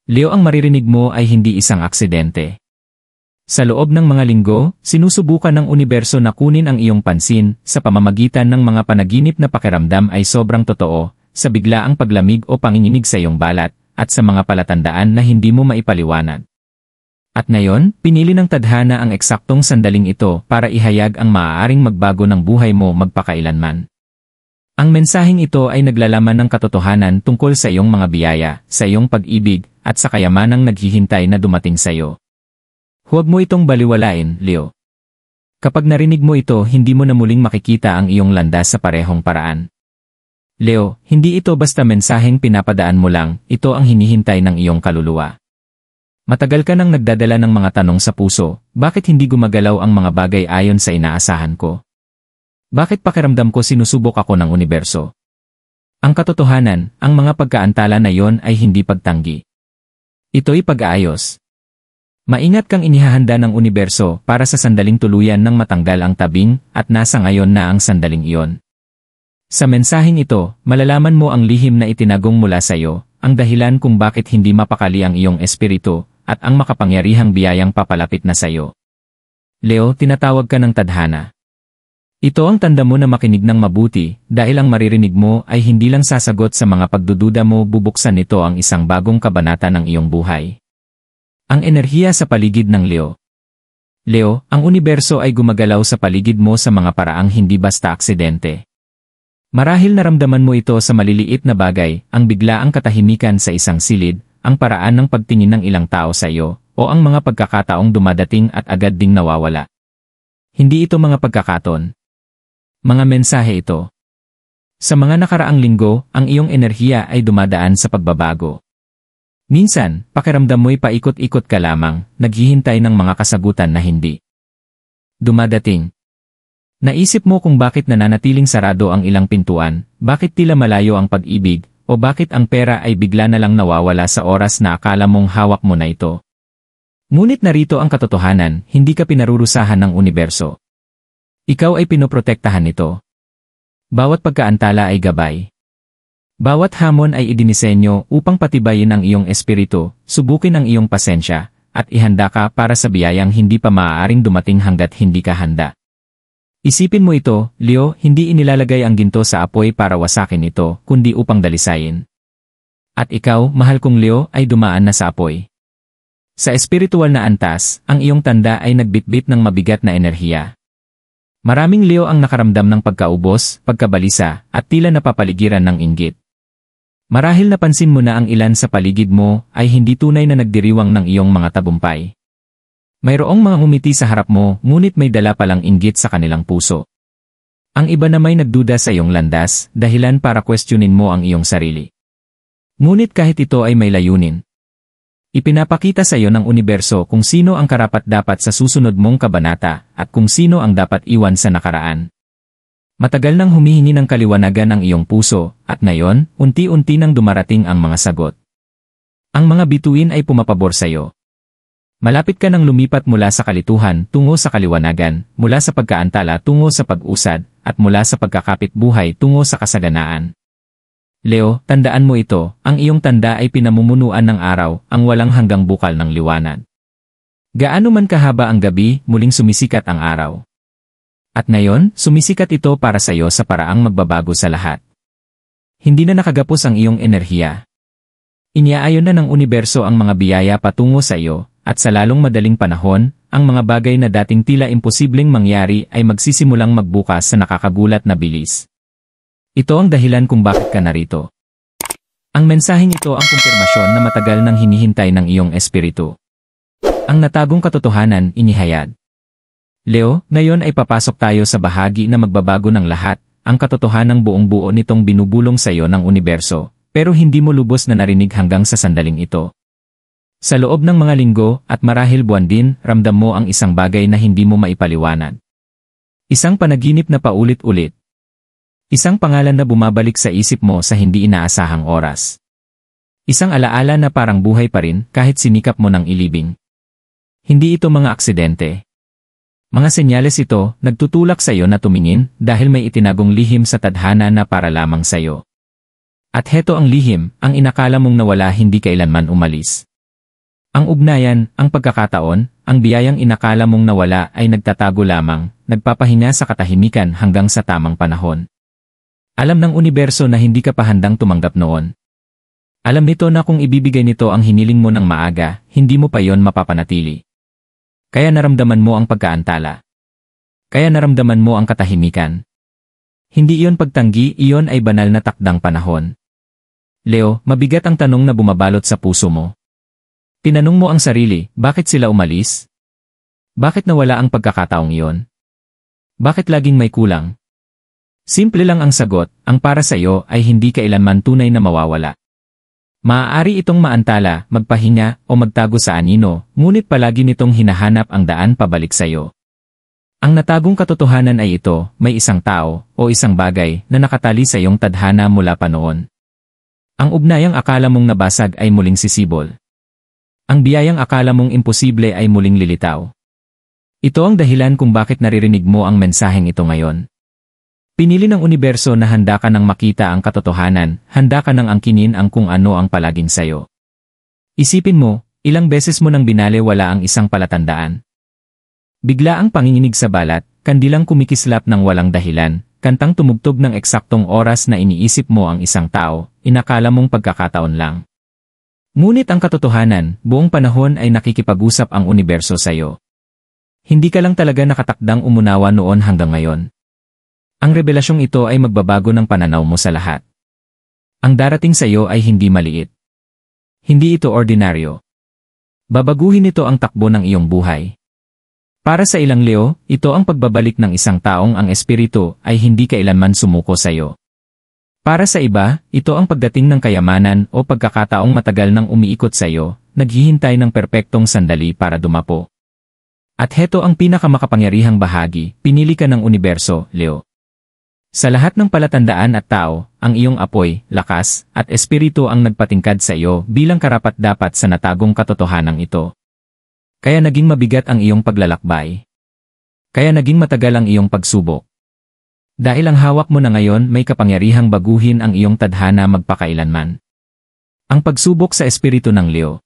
Leo, ang maririnig mo ay hindi isang aksidente. Sa loob ng mga linggo, sinusubukan ng universo na kunin ang iyong pansin sa pamamagitan ng mga panaginip na pakiramdam ay sobrang totoo, sa biglaang paglamig o panginginig sa iyong balat, at sa mga palatandaan na hindi mo maipaliwanag. At ngayon, pinili ng tadhana ang eksaktong sandaling ito para ihayag ang maaaring magbago ng buhay mo magpakailanman. Ang mensaheng ito ay naglalaman ng katotohanan tungkol sa iyong mga biyaya, sa iyong pag-ibig, at sa kayamanang naghihintay na dumating sa iyo. Huwag mo itong baliwalain, Leo. Kapag narinig mo ito, hindi mo na muling makikita ang iyong landas sa parehong paraan. Leo, hindi ito basta mensaheng pinapadaan mo lang, ito ang hinihintay ng iyong kaluluwa. Matagal ka nang nagdadala ng mga tanong sa puso, bakit hindi gumagalaw ang mga bagay ayon sa inaasahan ko? Bakit pakiramdam ko sinusubok ako ng universo? Ang katotohanan, ang mga pagkaantala na yon ay hindi pagtanggi. Ito'y pag-aayos. Maingat kang inihahanda ng universo para sa sandaling tuluyan ng matanggal ang tabing at nasa ngayon na ang sandaling iyon. Sa mensaheng ito, malalaman mo ang lihim na itinagong mula sa iyo, ang dahilan kung bakit hindi mapakali ang iyong espiritu, at ang makapangyarihang biyayang papalapit na sa iyo. Leo, tinatawag ka ng tadhana. Ito ang tanda mo na makinig ng mabuti, dahil ang maririnig mo ay hindi lang sasagot sa mga pagdududa mo, bubuksan nito ang isang bagong kabanata ng iyong buhay. Ang enerhiya sa paligid ng Leo. Leo, ang universo ay gumagalaw sa paligid mo sa mga paraang hindi basta aksidente. Marahil naramdaman mo ito sa maliliit na bagay, ang biglaang katahimikan sa isang silid, ang paraan ng pagtingin ng ilang tao sa iyo, o ang mga pagkakataong dumadating at agad ding nawawala. Hindi ito mga pagkakataon. Mga mensahe ito. Sa mga nakaraang linggo, ang iyong enerhiya ay dumadaan sa pagbabago. Minsan, pakiramdam mo'y paikot-ikot ka lamang, naghihintay ng mga kasagutan na hindi dumadating. Naisip mo kung bakit nananatiling sarado ang ilang pintuan, bakit tila malayo ang pag-ibig, o bakit ang pera ay bigla na lang nawawala sa oras na akala mong hawak mo na ito. Ngunit narito ang katotohanan, hindi ka pinarurusahan ng universo. Ikaw ay pinoprotektahan nito. Bawat pagkaantala ay gabay. Bawat hamon ay idinisenyo upang patibayin ang iyong espiritu, subukin ang iyong pasensya, at ihanda ka para sa biyayang hindi pa maaaring dumating hanggat hindi ka handa. Isipin mo ito, Leo, hindi inilalagay ang ginto sa apoy para wasakin ito, kundi upang dalisayin. At ikaw, mahal kong Leo, ay dumaan na sa apoy. Sa espiritual na antas, ang iyong tanda ay nagbitbit ng mabigat na enerhiya. Maraming Leo ang nakaramdam ng pagkaubos, pagkabalisa, at tila napapaligiran ng inggit. Marahil napansin mo na ang ilan sa paligid mo ay hindi tunay na nagdiriwang ng iyong mga tagumpay. Mayroong mga ngumiti sa harap mo, ngunit may dala palang inggit sa kanilang puso. Ang iba na may nagduda sa iyong landas, dahilan para questionin mo ang iyong sarili. Ngunit kahit ito ay may layunin. Ipinapakita sa iyo ng universo kung sino ang karapat-dapat sa susunod mong kabanata, at kung sino ang dapat iwan sa nakaraan. Matagal nang humihingi ng kaliwanagan ang iyong puso, at ngayon, unti-unti nang dumarating ang mga sagot. Ang mga bituin ay pumapabor sa iyo. Malapit ka nang lumipat mula sa kalituhan tungo sa kaliwanagan, mula sa pagkaantala tungo sa pag-usad, at mula sa pagkakapit buhay tungo sa kasaganaan. Leo, tandaan mo ito, ang iyong tanda ay pinamumunuan ng araw, ang walang hanggang bukal ng liwanag. Gaano man kahaba ang gabi, muling sumisikat ang araw. At ngayon, sumisikat ito para sa iyo sa paraang magbabago sa lahat. Hindi na nakagapos ang iyong enerhiya. Iniaayon na ng universo ang mga biyaya patungo sa iyo, at sa lalong madaling panahon, ang mga bagay na dating tila imposibleng mangyari ay magsisimulang magbukas sa nakakagulat na bilis. Ito ang dahilan kung bakit ka narito. Ang mensaheng ito ang kumpirmasyon na matagal nang hinihintay ng iyong espiritu. Ang natagong katotohanan, inihayag. Leo, ngayon ay papasok tayo sa bahagi na magbabago ng lahat, ang katotohanang buong-buo nitong binubulong sa iyo ng universo, pero hindi mo lubos na narinig hanggang sa sandaling ito. Sa loob ng mga linggo, at marahil buwan din, ramdam mo ang isang bagay na hindi mo maipaliwanag. Isang panaginip na paulit-ulit. Isang pangalan na bumabalik sa isip mo sa hindi inaasahang oras. Isang alaala na parang buhay pa rin kahit sinikap mo ng ilibing. Hindi ito mga aksidente. Mga senyales ito, nagtutulak sa iyo na tumingin dahil may itinagong lihim sa tadhana na para lamang sa iyo. At heto ang lihim, ang inakala mong nawala hindi kailanman umalis. Ang ugnayan, ang pagkakataon, ang biyayang inakala mong nawala ay nagtatago lamang, nagpapahinga sa katahimikan hanggang sa tamang panahon. Alam ng universo na hindi ka pa handang tumanggap noon. Alam nito na kung ibibigay nito ang hiniling mo ng maaga, hindi mo pa yon mapapanatili. Kaya naramdaman mo ang pagkaantala. Kaya naramdaman mo ang katahimikan. Hindi iyon pagtanggi, iyon ay banal na takdang panahon. Leo, mabigat ang tanong na bumabalot sa puso mo. Tinanong mo ang sarili, bakit sila umalis? Bakit nawala ang pagkakataong iyon? Bakit laging may kulang? Simple lang ang sagot, ang para sa iyo ay hindi kailanman tunay na mawawala. Maaari itong maantala, magpahinga, o magtago sa anino, ngunit palagi nitong hinahanap ang daan pabalik sa iyo. Ang natagong katotohanan ay ito, may isang tao, o isang bagay, na nakatali sa iyong tadhana mula pa noon. Ang ugnayang akala mong nabasag ay muling sisibol. Ang biyayang akala mong imposible ay muling lilitaw. Ito ang dahilan kung bakit naririnig mo ang mensaheng ito ngayon. Pinili ng universo na handa ka nang makita ang katotohanan, handa ka nang angkinin ang kung ano ang palaging sayo. Isipin mo, ilang beses mo nang binalewala ang isang palatandaan. Bigla ang panginginig sa balat, kandilang kumikislap ng walang dahilan, kantang tumugtog ng eksaktong oras na iniisip mo ang isang tao, inakala mong pagkakataon lang. Ngunit ang katotohanan, buong panahon ay nakikipag-usap ang universo sa iyo. Hindi ka lang talaga nakatakdang umunawa noon hanggang ngayon. Ang revelasyong ito ay magbabago ng pananaw mo sa lahat. Ang darating sa iyo ay hindi maliit. Hindi ito ordinaryo. Babaguhin nito ang takbo ng iyong buhay. Para sa ilang Leo, ito ang pagbabalik ng isang taong ang espiritu ay hindi kailanman sumuko sa iyo. Para sa iba, ito ang pagdating ng kayamanan o pagkakataong matagal nang umiikot sa iyo, naghihintay ng perpektong sandali para dumapo. At heto ang pinakamakapangyarihang bahagi, pinili ka ng universo, Leo. Sa lahat ng palatandaan at tao, ang iyong apoy, lakas, at espiritu ang nagpatingkad sa iyo bilang karapat-dapat sa natagong katotohanan ito. Kaya naging mabigat ang iyong paglalakbay. Kaya naging matagal ang iyong pagsubok. Dahil ang hawak mo na ngayon may kapangyarihang baguhin ang iyong tadhana magpakailanman. Ang pagsubok sa espiritu ng Leo.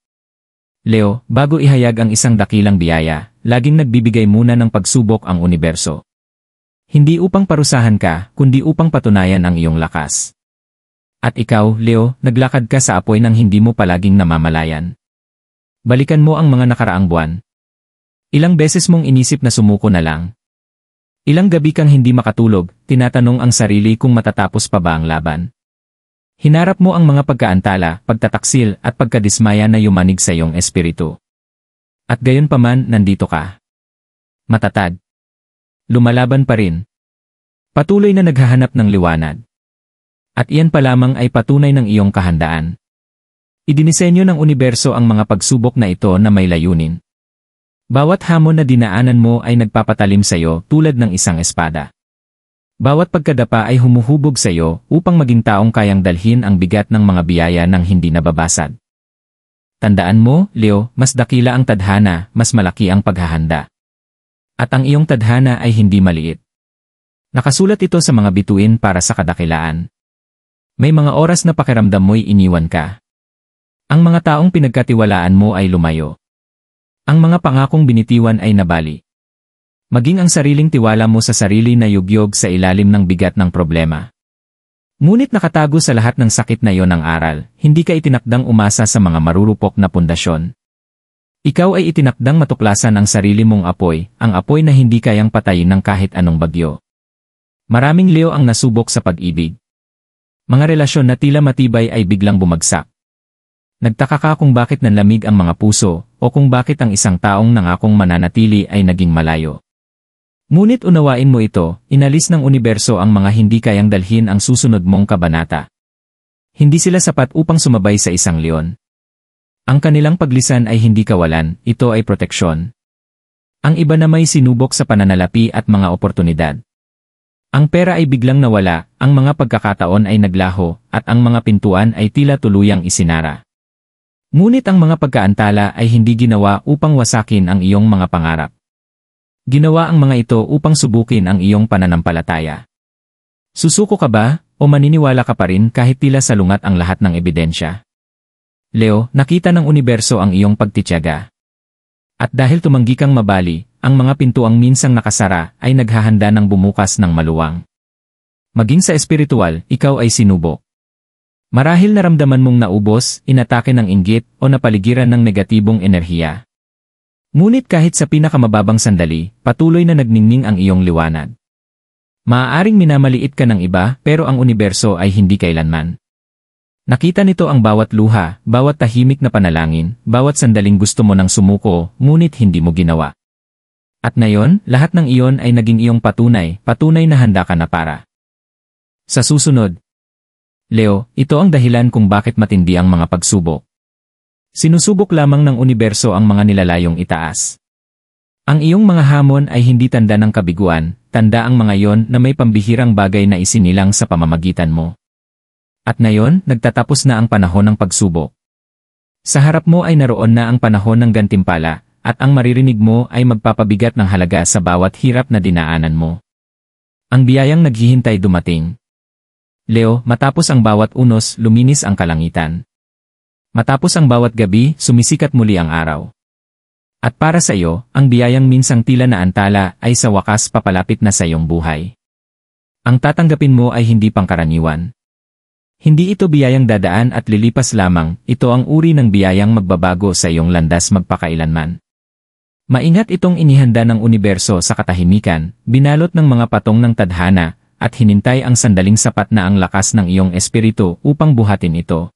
Leo, bago ihayag ang isang dakilang biyaya, laging nagbibigay muna ng pagsubok ang universo. Hindi upang parusahan ka, kundi upang patunayan ang iyong lakas. At ikaw, Leo, naglakad ka sa apoy nang hindi mo palaging namamalayan. Balikan mo ang mga nakaraang buwan. Ilang beses mong inisip na sumuko na lang. Ilang gabi kang hindi makatulog, tinatanong ang sarili kung matatapos pa ba ang laban. Hinarap mo ang mga pagkaantala, pagtataksil at pagkadismaya na yumanig sa iyong espiritu. At gayon pa man, nandito ka. Matatag. Lumalaban pa rin. Patuloy na naghahanap ng liwanag. At iyan pa lamang ay patunay ng iyong kahandaan. Idinisenyo ng universo ang mga pagsubok na ito na may layunin. Bawat hamon na dinaanan mo ay nagpapatalim sa iyo tulad ng isang espada. Bawat pagkadapa ay humuhubog sa iyo upang maging taong kayang dalhin ang bigat ng mga biyaya ng hindi nababasag. Tandaan mo, Leo, mas dakila ang tadhana, mas malaki ang paghahanda. At ang iyong tadhana ay hindi maliit. Nakasulat ito sa mga bituin para sa kadakilaan. May mga oras na pakiramdam mo'y iniwan ka. Ang mga taong pinagkatiwalaan mo ay lumayo. Ang mga pangakong binitiwan ay nabali. Maging ang sariling tiwala mo sa sarili na yugyog sa ilalim ng bigat ng problema. Ngunit nakatago sa lahat ng sakit na iyon ng aral, hindi ka itinakdang umasa sa mga marurupok na pundasyon. Ikaw ay itinakdang matuklasan ang sarili mong apoy, ang apoy na hindi kayang patayin ng kahit anong bagyo. Maraming Leo ang nasubok sa pag-ibig. Mga relasyon na tila matibay ay biglang bumagsak. Nagtaka ka kung bakit nanlamig ang mga puso, o kung bakit ang isang taong nangakong mananatili ay naging malayo. Ngunit unawain mo ito, inalis ng universo ang mga hindi kayang dalhin ang susunod mong kabanata. Hindi sila sapat upang sumabay sa isang leon. Ang kanilang paglisan ay hindi kawalan, ito ay proteksyon. Ang iba na may sinubok sa pananalapi at mga oportunidad. Ang pera ay biglang nawala, ang mga pagkakataon ay naglaho, at ang mga pintuan ay tila tuluyang isinara. Ngunit ang mga pagkaantala ay hindi ginawa upang wasakin ang iyong mga pangarap. Ginawa ang mga ito upang subukin ang iyong pananampalataya. Susuko ka ba, o maniniwala ka pa rin kahit tila salungat ang lahat ng ebidensya? Leo, nakita ng universo ang iyong pagtitiyaga. At dahil tumanggi kang mabali, ang mga pintuang minsang nakasara ay naghahanda ng bumukas ng maluwang. Maging sa espiritual, ikaw ay sinubok. Marahil naramdaman mong naubos, inatake ng inggit, o napaligiran ng negatibong enerhiya. Ngunit kahit sa pinakamababang sandali, patuloy na nagningning ang iyong liwanag. Maaaring minamaliit ka ng iba, pero ang universo ay hindi kailanman. Nakita nito ang bawat luha, bawat tahimik na panalangin, bawat sandaling gusto mo nang sumuko, ngunit hindi mo ginawa. At ngayon, lahat ng iyon ay naging iyong patunay na handa ka na para. Sa susunod, Leo, ito ang dahilan kung bakit matindi ang mga pagsubok. Sinusubok lamang ng universo ang mga nilalayong itaas. Ang iyong mga hamon ay hindi tanda ng kabiguan, tanda ang mga yon na may pambihirang bagay na isinilang sa pamamagitan mo. At ngayon, nagtatapos na ang panahon ng pagsubok. Sa harap mo ay naroon na ang panahon ng gantimpala, at ang maririnig mo ay magpapabigat ng halaga sa bawat hirap na dinaanan mo. Ang biyayang naghihintay dumating. Leo, matapos ang bawat unos, luminis ang kalangitan. Matapos ang bawat gabi, sumisikat muli ang araw. At para sa iyo, ang biyayang minsang tila na antala ay sa wakas papalapit na sa iyong buhay. Ang tatanggapin mo ay hindi pangkaraniwan. Hindi ito biyayang dadaan at lilipas lamang, ito ang uri ng biyayang magbabago sa iyong landas magpakailanman. Maingat itong inihanda ng universo sa katahimikan, binalot ng mga patong ng tadhana, at hinintay ang sandaling sapat na ang lakas ng iyong espiritu upang buhatin ito.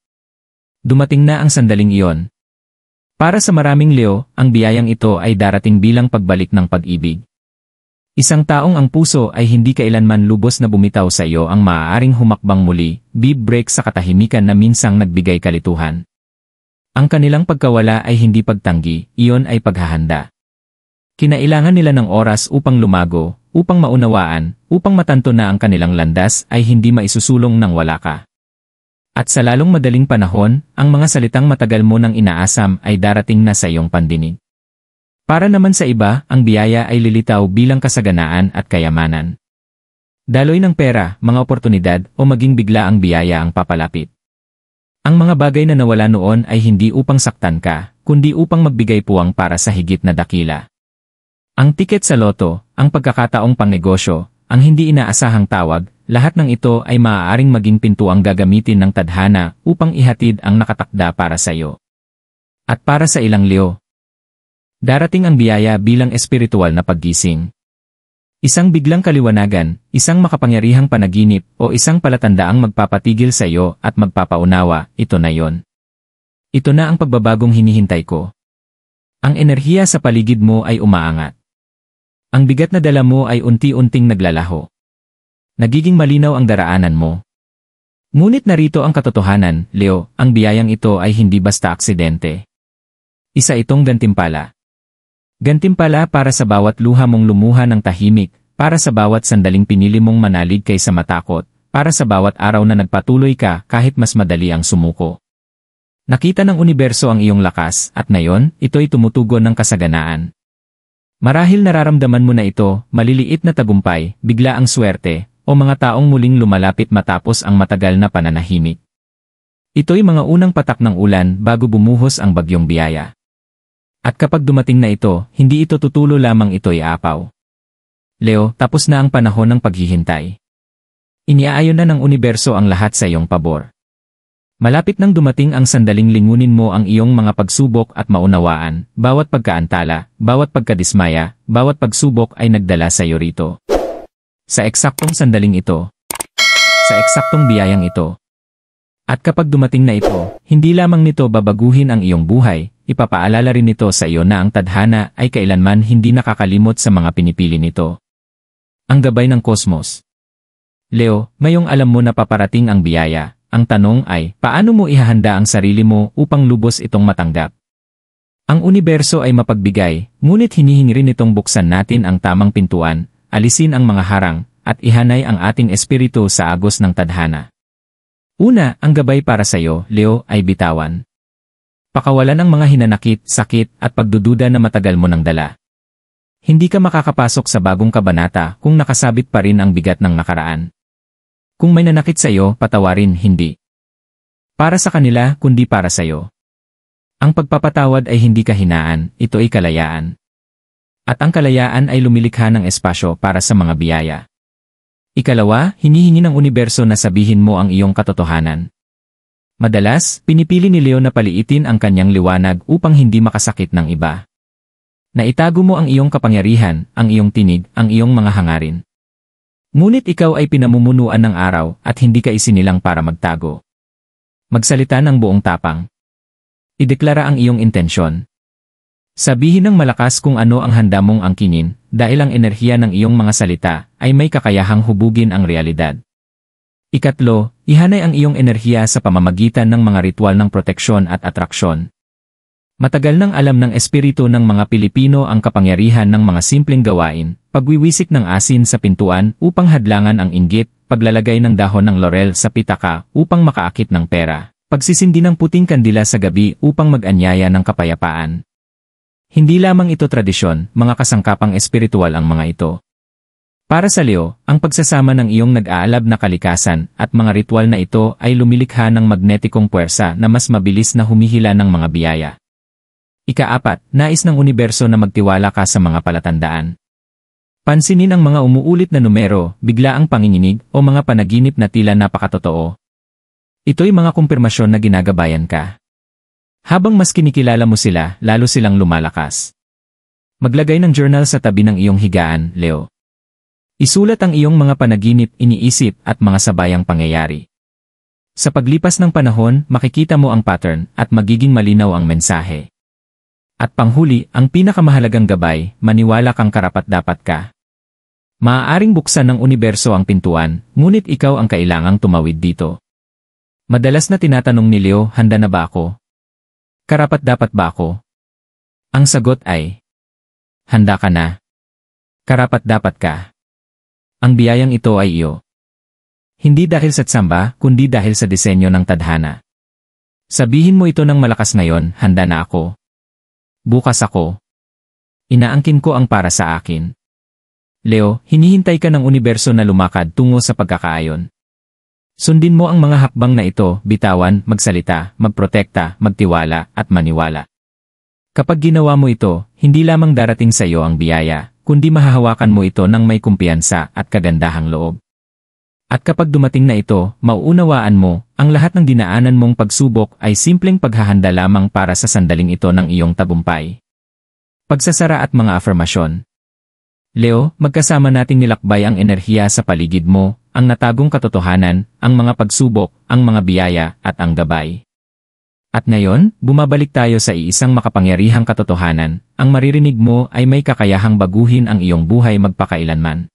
Dumating na ang sandaling iyon. Para sa maraming Leo, ang biyayang ito ay darating bilang pagbalik ng pag-ibig. Isang taong ang puso ay hindi kailanman lubos na bumitaw sa iyo ang maaaring humakbang muli, break sa katahimikan na minsang nagbigay kalituhan. Ang kanilang pagkawala ay hindi pagtanggi, iyon ay paghahanda. Kinailangan nila ng oras upang lumago, upang maunawaan, upang matanto na ang kanilang landas ay hindi maisusulong nang wala ka. At sa lalong madaling panahon, ang mga salitang matagal mo nang inaasam ay darating na sa iyong pandinig. Para naman sa iba, ang biyaya ay lilitaw bilang kasaganaan at kayamanan. Daloy ng pera, mga oportunidad, o maging bigla ang biyaya ang papalapit. Ang mga bagay na nawala noon ay hindi upang saktan ka, kundi upang magbigay puwang para sa higit na dakila. Ang tiket sa loto, ang pagkakataong pangnegosyo, ang hindi inaasahang tawag, lahat ng ito ay maaaring maging pintuang gagamitin ng tadhana upang ihatid ang nakatakda para sa iyo. At para sa ilang Leo, darating ang biyaya bilang espiritual na paggising. Isang biglang kaliwanagan, isang makapangyarihang panaginip, o isang palatandaang magpapatigil sa iyo at magpapaunawa, ito na yon. Ito na ang pagbabagong hinihintay ko. Ang enerhiya sa paligid mo ay umaangat. Ang bigat na dala mo ay unti-unting naglalaho. Nagiging malinaw ang daraanan mo. Ngunit narito ang katotohanan, Leo, ang biyayang ito ay hindi basta aksidente. Isa itong gantimpala. Gantimpala para sa bawat luha mong lumuha ng tahimik, para sa bawat sandaling pinili mong manalig kaysa matakot, para sa bawat araw na nagpatuloy ka kahit mas madali ang sumuko. Nakita ng universo ang iyong lakas, at ngayon, ito'y tumutugon ng kasaganaan. Marahil nararamdaman mo na ito, maliliit na tagumpay, bigla ang swerte, o mga taong muling lumalapit matapos ang matagal na pananahimik. Ito'y mga unang patak ng ulan bago bumuhos ang bagyong biyaya. At kapag dumating na ito, hindi ito tutulo lamang, ito'y aapaw. Leo, tapos na ang panahon ng paghihintay. Iniaayon na ng universo ang lahat sa iyong pabor. Malapit nang dumating ang sandaling lingunin mo ang iyong mga pagsubok at maunawaan, bawat pagkaantala, bawat pagkadismaya, bawat pagsubok ay nagdala sa iyo rito. Sa eksaktong sandaling ito. Sa eksaktong biyayang ito. At kapag dumating na ito, hindi lamang nito babaguhin ang iyong buhay, ipapaalala rin nito sa iyo na ang tadhana ay kailanman hindi nakakalimot sa mga pinipili nito. Ang gabay ng kosmos. Leo, ngayong alam mo na paparating ang biyaya. Ang tanong ay, paano mo ihahanda ang sarili mo upang lubos itong matanggap? Ang universo ay mapagbigay, ngunit hinihingi rin itong buksan natin ang tamang pintuan, alisin ang mga harang, at ihanay ang ating espiritu sa agos ng tadhana. Una, ang gabay para sa iyo, Leo, ay bitawan. Pakawalan ang mga hinanakit, sakit, at pagdududa na matagal mo nang dala. Hindi ka makakapasok sa bagong kabanata kung nakasabit pa rin ang bigat ng nakaraan. Kung may nanakit sa iyo, patawarin, hindi. Para sa kanila, kundi para sa iyo. Ang pagpapatawad ay hindi kahinaan, ito ay kalayaan. At ang kalayaan ay lumilikha ng espasyo para sa mga biyaya. Ikalawa, hinihingi ng universo na sabihin mo ang iyong katotohanan. Madalas, pinipili ni Leo na paliitin ang kanyang liwanag upang hindi makasakit ng iba. Naitago mo ang iyong kapangyarihan, ang iyong tinig, ang iyong mga hangarin. Ngunit ikaw ay pinamumunuan ng araw at hindi ka isinilang para magtago. Magsalita ng buong tapang. Ideklara ang iyong intensyon. Sabihin ng malakas kung ano ang handa mong angkinin, dahil ang enerhiya ng iyong mga salita ay may kakayahang hubugin ang realidad. Ikatlo, ihanay ang iyong enerhiya sa pamamagitan ng mga ritual ng proteksyon at atraksyon. Matagal nang alam ng espiritu ng mga Pilipino ang kapangyarihan ng mga simpleng gawain, pagwiwisik ng asin sa pintuan upang hadlangan ang inggit, paglalagay ng dahon ng laurel sa pitaka upang makaakit ng pera, pagsisindi ng puting kandila sa gabi upang mag-anyaya ng kapayapaan. Hindi lamang ito tradisyon, mga kasangkapang espiritual ang mga ito. Para sa Leo, ang pagsasama ng iyong nag-aalab na kalikasan at mga ritual na ito ay lumilikha ng magnetikong puwersa na mas mabilis na humihila ng mga biyaya. Ika-4, nais ng universo na magtiwala ka sa mga palatandaan. Pansinin ang mga umuulit na numero, biglaang panginginig o mga panaginip na tila napakatotoo. Ito'y mga kumpirmasyon na ginagabayan ka. Habang mas kinikilala mo sila, lalo silang lumalakas. Maglagay ng journal sa tabi ng iyong higaan, Leo. Isulat ang iyong mga panaginip, iniisip at mga sabayang pangyayari. Sa paglipas ng panahon, makikita mo ang pattern at magiging malinaw ang mensahe. At panghuli, ang pinakamahalagang gabay, maniwala kang karapat-dapat ka. Maaaring buksan ng universo ang pintuan, ngunit ikaw ang kailangang tumawid dito. Madalas na tinatanong ni Leo, handa na ba ako? Karapat-dapat ba ako? Ang sagot ay, handa ka na. Karapat-dapat ka. Ang biyayang ito ay iyo. Hindi dahil sa tsamba, kundi dahil sa disenyo ng tadhana. Sabihin mo ito ng malakas ngayon, handa na ako. Bukas ako. Inaangkin ko ang para sa akin. Leo, hinihintay ka ng universo na lumakad tungo sa pagkakaayon. Sundin mo ang mga hakbang na ito, bitawan, magsalita, magprotekta, magtiwala, at maniwala. Kapag ginawa mo ito, hindi lamang darating sa iyo ang biyaya, kundi mahahawakan mo ito ng may kumpiyansa at kagandahang loob. At kapag dumating na ito, mauunawaan mo, ang lahat ng dinaanan mong pagsubok ay simpleng paghahanda lamang para sa sandaling ito ng iyong tagumpay. Pagsasara at mga afirmasyon. Leo, magkasama nating nilakbay ang enerhiya sa paligid mo, ang natagong katotohanan, ang mga pagsubok, ang mga biyaya, at ang gabay. At ngayon, bumabalik tayo sa iisang makapangyarihang katotohanan, ang maririnig mo ay may kakayahang baguhin ang iyong buhay magpakailanman.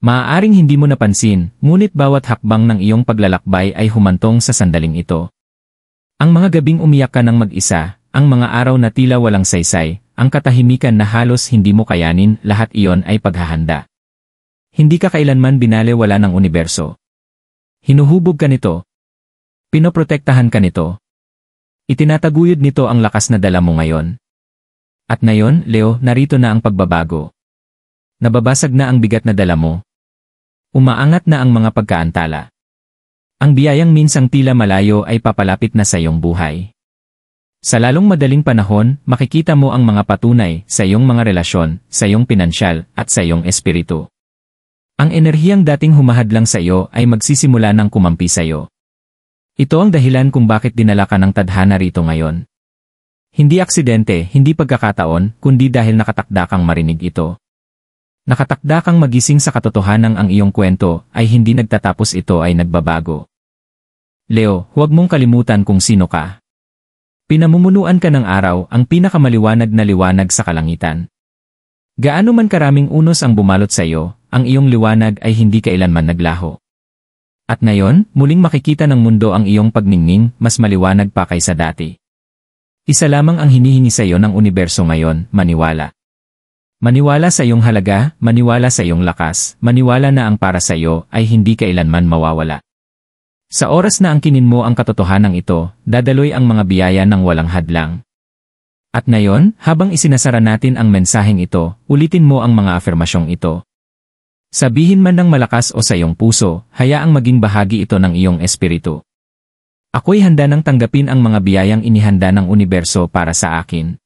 Maaaring hindi mo napansin, ngunit bawat hakbang ng iyong paglalakbay ay humantong sa sandaling ito. Ang mga gabing umiyak ka ng mag-isa, ang mga araw na tila walang saysay, ang katahimikan na halos hindi mo kayanin, lahat iyon ay paghahanda. Hindi ka kailanman binalewala ng universo. Hinuhubog ka nito. Pinoprotektahan ka nito. Itinataguyod nito ang lakas na dala mo ngayon. At ngayon, Leo, narito na ang pagbabago. Nababasag na ang bigat na dala mo. Umaangat na ang mga pagkaantala. Ang biyayang minsang tila malayo ay papalapit na sa iyong buhay. Sa lalong madaling panahon, makikita mo ang mga patunay sa iyong mga relasyon, sa iyong pinansyal, at sa iyong espiritu. Ang enerhiyang dating humahadlang sa iyo ay magsisimula ng kumampi sa iyo. Ito ang dahilan kung bakit dinala ka ng tadhana rito ngayon. Hindi aksidente, hindi pagkakataon, kundi dahil nakatakda kang marinig ito. Nakatakda kang magising sa katotohanan ang iyong kwento ay hindi nagtatapos, ito ay nagbabago. Leo, huwag mong kalimutan kung sino ka. Pinamumunuan ka ng araw, ang pinakamaliwanag na liwanag sa kalangitan. Gaano man karaming unos ang bumalot sa iyo, ang iyong liwanag ay hindi kailanman naglaho. At ngayon, muling makikita ng mundo ang iyong pagningning, mas maliwanag pa kaysa dati. Isa lamang ang hinihingi sa iyo ng universo ngayon, maniwala. Maniwala sa iyong halaga, maniwala sa iyong lakas, maniwala na ang para sa iyo ay hindi kailanman mawawala. Sa oras na angkinin mo ang katotohanan ito, dadaloy ang mga biyaya ng walang hadlang. At ngayon, habang isinasara natin ang mensaheng ito, ulitin mo ang mga afirmasyong ito. Sabihin man ng malakas o sa iyong puso, hayaang maging bahagi ito ng iyong espiritu. Ako'y handa nang tanggapin ang mga biyayang inihanda ng universo para sa akin.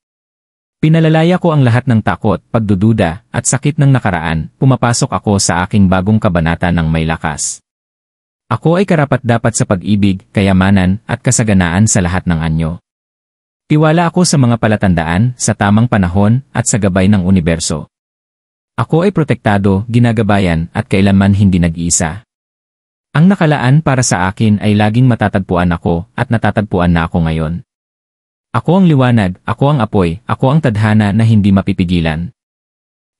Pinalalaya ko ang lahat ng takot, pagdududa, at sakit ng nakaraan, pumapasok ako sa aking bagong kabanata ng may lakas. Ako ay karapat-dapat sa pag-ibig, kayamanan, at kasaganaan sa lahat ng anyo. Tiwala ako sa mga palatandaan, sa tamang panahon, at sa gabay ng universo. Ako ay protektado, ginagabayan, at kailanman hindi nag-iisa. Ang nakalaan para sa akin ay laging matatagpuan ako, at natatagpuan na ako ngayon. Ako ang liwanag, ako ang apoy, ako ang tadhana na hindi mapipigilan.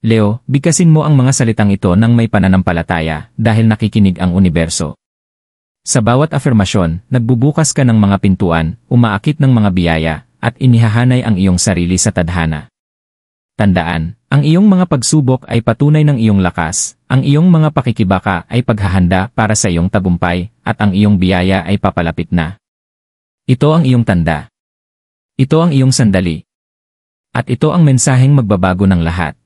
Leo, bigkasin mo ang mga salitang ito ng may pananampalataya dahil nakikinig ang universo. Sa bawat afirmasyon, nagbubukas ka ng mga pintuan, umaakit ng mga biyaya, at inihahanay ang iyong sarili sa tadhana. Tandaan, ang iyong mga pagsubok ay patunay ng iyong lakas, ang iyong mga pakikibaka ay paghahanda para sa iyong tagumpay, at ang iyong biyaya ay papalapit na. Ito ang iyong tanda. Ito ang iyong sandali. At ito ang mensaheng magbabago ng lahat.